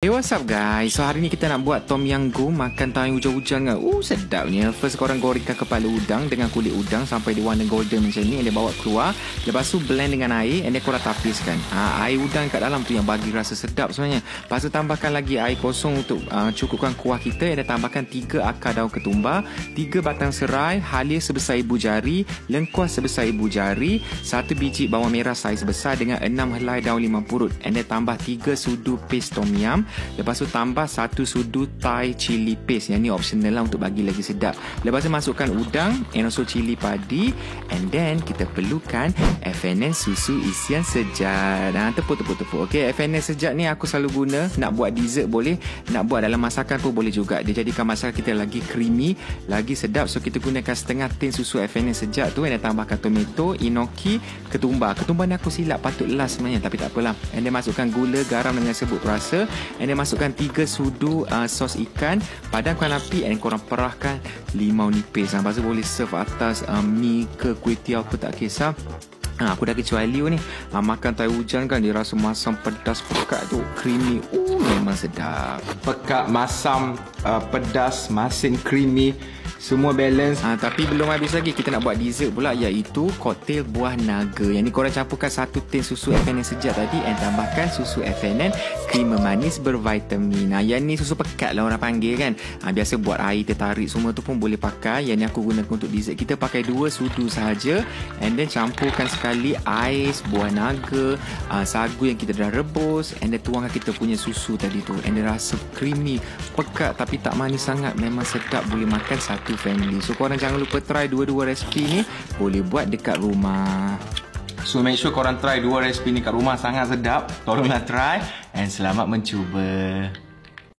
Hey, what's up guys? So hari ni kita nak buat tom yum goong makan time hujan-hujan kan. Sedapnya. First korang gorengkan kepala udang dengan kulit udang sampai dia warna golden macam ni. And dia bawa keluar. Lepas tu blend dengan air and dia korang tapiskan. Air udang kat dalam tu yang bagi rasa sedap sebenarnya. Lepas tu tambahkan lagi air kosong untuk cukupkan kuah kita. And dia tambahkan 3 akar daun ketumbar, 3 batang serai, halia sebesar ibu jari, lengkuas sebesar ibu jari, 1 biji bawang merah saiz besar dengan 6 helai daun limau purut. And dia tambah 3 sudu paste tom yum. Lepas tu tambah 1 sudu Thai chili paste. Yang ni optional lah untuk bagi lagi sedap. Lepas tu masukkan udang and also cili padi. And then kita perlukan FNN susu isian sejat. Tepuk. Okay, FNN sejat ni aku selalu guna. Nak buat dessert boleh, nak buat dalam masakan pun boleh juga. Dia jadikan masakan kita lagi creamy, lagi sedap. So kita gunakan setengah tin susu FNN sejat tu. And dia tambahkan tomato, enoki, ketumbar. Ketumbar ni aku silap patut last sebenarnya, tapi tak apalah. And dia masukkan gula, garam dengan sebut rasa. And dia masukkan 3 sudu sos ikan. Padamkan api and korang perahkan limau nipis. Lepas tu boleh serve atas mi ke kuih tiaw ke, tak kisah. Aku dah kecuali ni makan tai hujan kan, dia rasa masam pedas pekat tu creamy. Memang sedap. Pekat, masam, pedas, masin, creamy, semua balance. Tapi belum habis lagi. Kita nak buat dessert pula, iaitu koktail buah naga. Yang ni korang campurkan 1 tin susu FNN sejat tadi and tambahkan susu FNN krima manis bervitamin. Yang ni susu pekat lah orang panggil kan. Biasa buat air tertarik semua tu pun boleh pakai. Yang ni aku gunakan untuk dessert. Kita pakai 2 sudu sahaja. And then campurkan sekali ais, buah naga, sagu yang kita dah rebus. And then tuangkan kita punya susu tadi tu. And dia rasa creamy, pekat tapi tak manis sangat. Memang sedap, boleh makan satu family. So korang jangan lupa try dua-dua resipi ni. Boleh buat dekat rumah. So make sure korang try 2 resipi ni kat rumah. Sangat sedap. Tolonglah try. And selamat mencuba.